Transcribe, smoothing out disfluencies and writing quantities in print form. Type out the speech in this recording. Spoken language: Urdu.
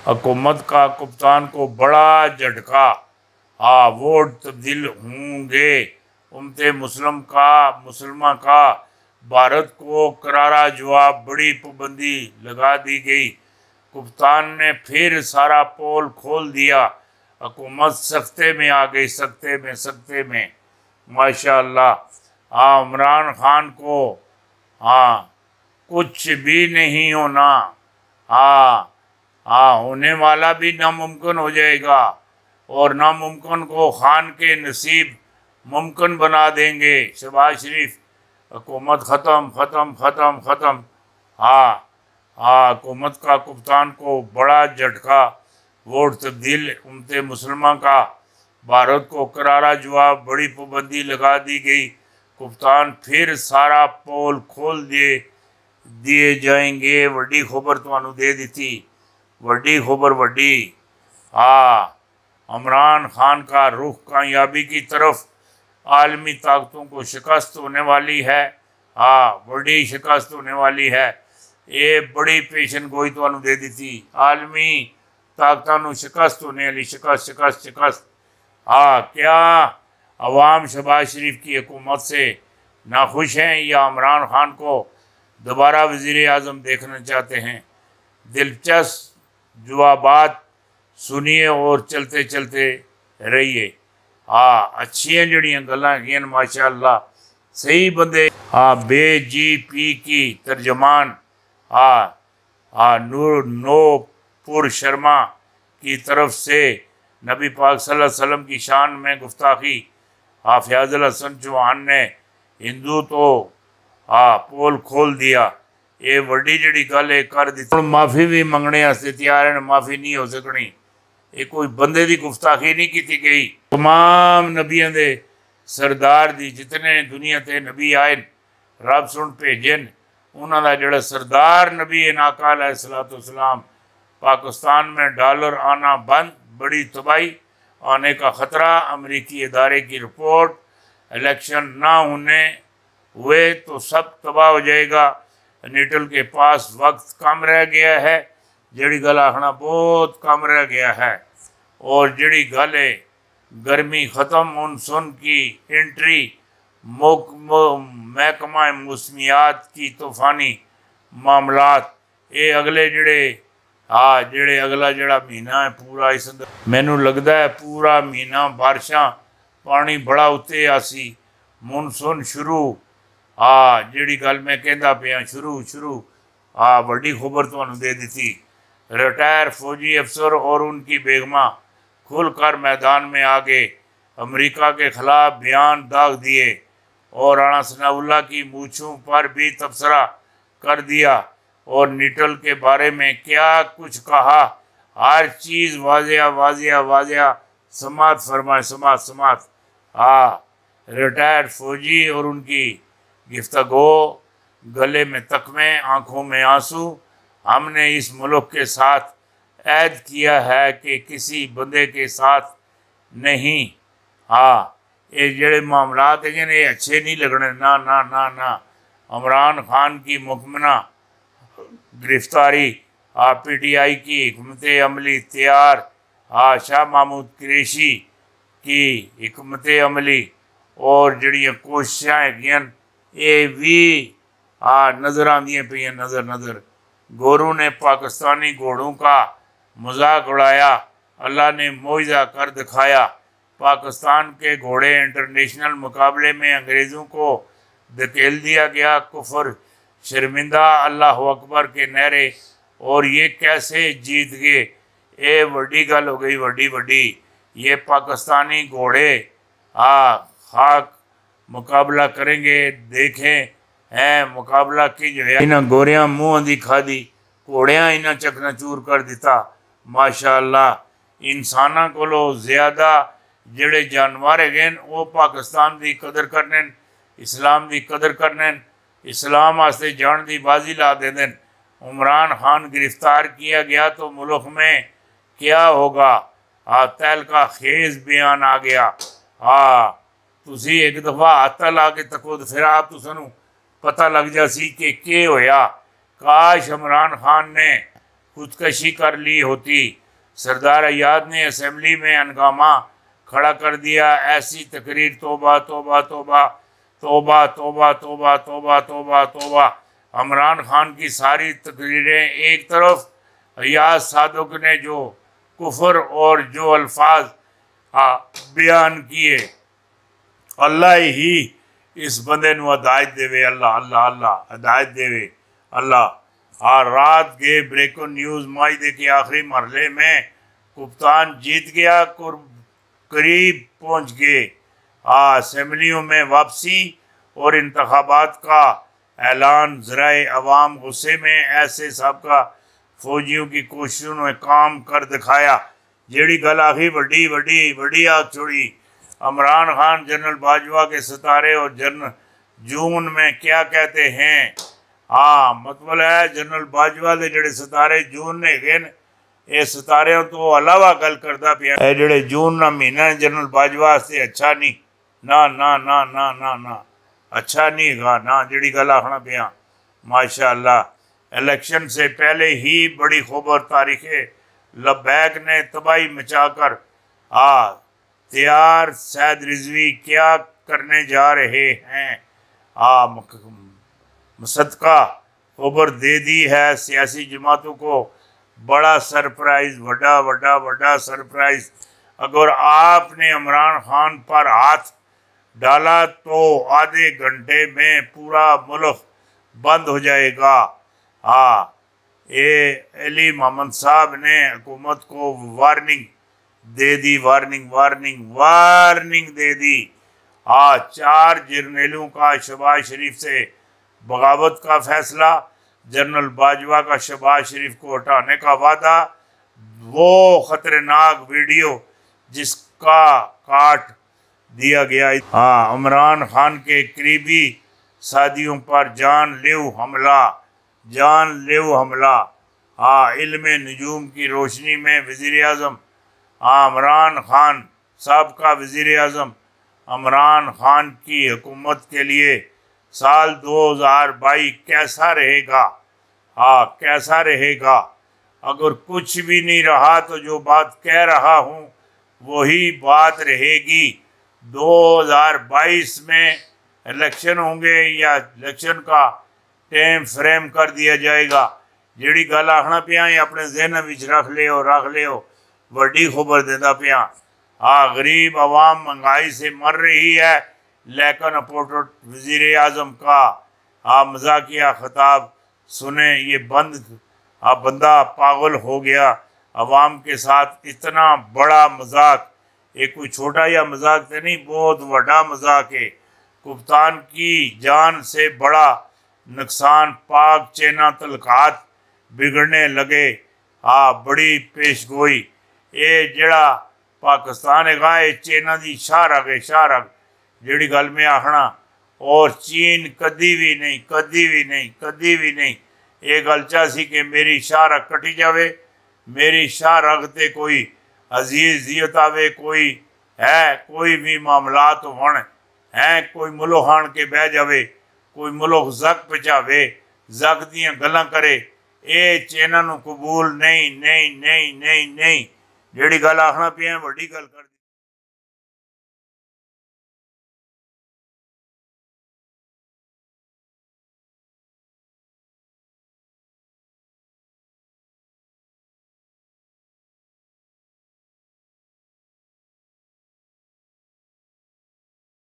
حکومت کا کپتان کو بڑا جھٹکا، ووٹ تبدیل ہوں گے، امت مسلمہ کا بھارت کو کرارا جواب، بڑی پابندی لگا دی گئی، کپتان نے پھر سارا پول کھول دیا، حکومت سختے میں آ گئی، سختے میں ماشاء اللہ۔ عمران خان کو کچھ بھی نہیں ہونا، ہونے والا بھی ناممکن ہو جائے گا، اور ناممکن کو خان کے نصیب ممکن بنا دیں گے۔ شہباز شریف، حکومت ختم۔ حکومت کا کپتان کو بڑا جھٹکا، ووٹ تبدیل، امت مسلمہ کا بھارت کو کرارا جواب، بڑی پابندی لگا دی گئی، کپتان پھر سارا پول کھول دیے جائیں گے۔ وڈی خبر تمہانوں دے دیتی، وڈی خبر وڈی۔ عمران خان کا رخ کامیابی کی طرف، عالمی طاقتوں کو شکست ہونے والی ہے، بڑی شکست ہونے والی ہے۔ یہ بڑی پیشن گوئی تمہانوں دے دیتی، عالمی طاقتوں شکست ہونے والی، شکست۔ کیا عوام شہباز شریف کی حکومت سے ناخوش ہیں یا عمران خان کو دوبارہ وزیر اعظم دیکھنا چاہتے ہیں؟ دلچسپ جوابات سنیے اور چلتے رہیے۔ اچھی ہیں جڑیاں گلاں کیاں ماشاء اللہ، صحیح بندے۔ بے جی پی کی ترجمان نور شرما کی طرف سے نبی پاک صلی اللہ علیہ وسلم کی شان میں گستاخی، فیاض الحسن چوہان نے ہندو تو پول کھول دیا، یہ وڈی جڑی گل ہے کر دیتی۔ معافی بھی منگنے واسطے تیار ہیں، معافی نہیں ہو سکنی، یہ کوئی بندے دی گستاخی نہیں کی گئی۔ تمام نبیوں دے سردار دی، جتنے دنیا تے نبی آئے رب سن بھیجن، انہوں دا جڑا سردار نبی آقا علیہ السلام، پاکستان میں ڈالر آنا بند، بڑی تباہی، آنے کا خطرہ، امریکی ادارے کی رپورٹ، الیکشن نہ ہوئے تو سب تباہ ہو جائے گا، نیٹل کے پاس وقت کم رہ گیا ہے، جڑی گل آخنا بہت کم رہ گیا ہے، اور جڑی گل ہے گرمی ختم، مونسون کی انٹری، محکمہ موسمیات کی طوفانی معاملات، یہ اگلے جڑے اگلا جڑا مہینہ ہے پورا، اس مینوں لگدا ہے پورا مہینہ بارشاں، پانی بڑا اتنے آسی، مونسون شروع، جڑی گل میں کہندا پیا شروع، بڑی خبر تمہانوں دے دیتی۔ ریٹائر فوجی افسر اور ان کی بیگماں کھل کر میدان میں آگے، امریکہ کے خلاف بیان داغ دیے، اور رانا ثناء اللہ کی مونچھوں پر بھی تبصرہ کر دیا، اور نیٹل کے بارے میں کیا کچھ کہا، ہر چیز واضح سماعت فرمائے، سماعت۔ ریٹائرڈ فوجی اور ان کی گفتگو، گلے میں تکمے، آنکھوں میں آنسو، ہم نے اس ملک کے ساتھ عہد کیا ہے کہ کسی بندے کے ساتھ نہیں۔ یہ جڑے معاملات ہیں یہ اچھے نہیں لگنے، نہ۔ عمران خان کی مکمنہ گرفتاری، پی ٹی آئی کی حکمت عملی تیار، شاہ محمود قریشی کی حکمت عملی، اور جڑیاں کوششاں ہیں یہ بھی نظر آندیاں پہ نظر۔ گورو نے پاکستانی گھوڑوں کا مذاق اڑایا، اللہ نے معجزہ کر دکھایا، پاکستان کے گھوڑے انٹرنیشنل مقابلے میں انگریزوں کو دھکیل دیا گیا، کفر شرمندہ، اللہ اکبر کے نعرے، اور یہ کیسے جیت گئے، یہ وڈی گل ہو گئی، وڈی۔ یہ پاکستانی گھوڑے خاک مقابلہ کریں گے، دیکھیں مقابلہ کی جو ہے انہاں گوریاں منہ دی کھادی، گھوڑیاں انہاں چکنا چور کر دیتا، ماشاءاللہ۔ انساناں کولو زیادہ جڑے جانور ہیں وہ پاکستان دی قدر کرنے، اسلام دی قدر کرنے، اسلام واسطے جان دی بازی لا دیں۔ عمران خان گرفتار کیا گیا تو ملک میں کیا ہوگا، تہلکہ خیز بیان آ گیا۔ تسی ایک دفعہ ہاتھ لا کے تکو تو پھر آپ تو سنو پتہ لگ جاسی کہ ہویا۔ کاش عمران خان نے خودکشی کر لی ہوتی۔ سردار ایاد نے اسمبلی میں ہنگامہ کھڑا کر دیا۔ ایسی تقریر توبہ توبہ توبہ توبہ توبہ توبہ توبہ توبہ توبہ۔ عمران خان کی ساری تقریریں ایک طرف، ایاز صادق نے جو کفر اور جو الفاظ بیان کیے، اللہ ہی اس بندے نو ہدایت دے، اللہ اللہ اللہ ہدایت دے اللہ۔ رات کے بریکن نیوز معاہدے کے آخری مرحلے میں کپتان جیت گیا، قریب پہنچ گئے۔ اسمبلیوں میں واپسی اور انتخابات کا اعلان۔ ذرائع عوام غصے میں، ایسے سابقہ فوجیوں کی کوششوں نے کام کر دکھایا۔ جیڑی گل آخی وڈی وڈی وڈی آگ چھوڑی۔ عمران خان جنرل باجوہ کے ستارے اور جنرل جون میں کیا کہتے ہیں؟ مطلب ہے جنرل باجوہ دے جڑے ستارے جون نے گئے اے ستارے تو علاوہ گل کردہ پیا اے جڑے جون نہ مہینہ جنرل باجوہ سے اچھا نہیں، نا نا نا نا نا نا اچھا نہیں گا نا جڑی گل آخنا پیا۔ ماشاءاللہ الیکشن سے پہلے ہی بڑی خبر تاریخ لبیک نے تباہی مچا کر تیار سید رضوی کیا کرنے جا رہے ہیں، مصدقہ خبر دے دی ہے۔ سیاسی جماعتوں کو بڑا سرپرائز، وڈا وڈا وڈا سرپرائز۔ اگر آپ نے عمران خان پر ہاتھ ڈالا تو آدھے گھنٹے میں پورا ملک بند ہو جائے گا۔ علی محمد صاحب نے حکومت کو وارننگ دے دی، وارننگ وارننگ وارننگ دے دی۔ 4 جرنیلوں کا شہباز شریف سے بغاوت کا فیصلہ، جنرل باجوہ کا شہباز شریف کو ہٹانے کا وعدہ، وہ خطرناک ویڈیو جس کا کاٹ دیا گیا۔ عمران خان کے قریبی ساتھیوں پر جان لیو حملہ، جان لیو حملہ۔ علم نجوم کی روشنی میں وزیر اعظم عمران خان، سابقہ وزیر اعظم عمران خان کی حکومت کے لیے سال 2022 کیسا رہے گا؟ کیسا رہے گا؟ اگر کچھ بھی نہیں رہا تو جو بات کہہ رہا ہوں وہی بات رہے گی۔ 2022 میں الیکشن ہوں گے یا الیکشن کا ٹائم فریم کر دیا جائے گا؟ جیڑی گل آخنا پیا یہ اپنے ذہن وچ رکھ لیو وڈی خبر دینا پیا۔ غریب عوام مہنگائی سے مر رہی ہے، لیکن اپوزٹ وزیر اعظم کا مذاکیہ خطاب سنیں۔ یہ بندہ پاگل ہو گیا۔ عوام کے ساتھ اتنا بڑا مذاق، یہ کوئی چھوٹا یا مذاق تو نہیں، بہت بڑا مذاق ہے۔ کپتان کی جان سے بڑا نقصان، پاک چینا تعلقات بگڑنے لگے۔ بڑی پیش گوئی، یہ جڑا پاکستان ہے گا یہ چینا دی شاہ رگ ہے، شاہ رگ جڑی گل میں آخنا۔ اور چین کدی بھی نہیں کدی بھی نہیں کدی بھی نہیں یہ گل چاہسی کہ میری شاہ رگ کٹی جاوے، میری شاہ رگ تے کوئی عزیز زیت آوے، کوئی ہے کوئی بھی معاملات ہون ہیں، کوئی ملو ہان کے بہ جاوے، کوئی ملک زک پچاوے، زک دیاں گلاں کرے، اے چینہ نو قبول نہیں نہیں نہیں نہیں نہیں جیڑی گل آخنا پیا وڈی گل کر دی۔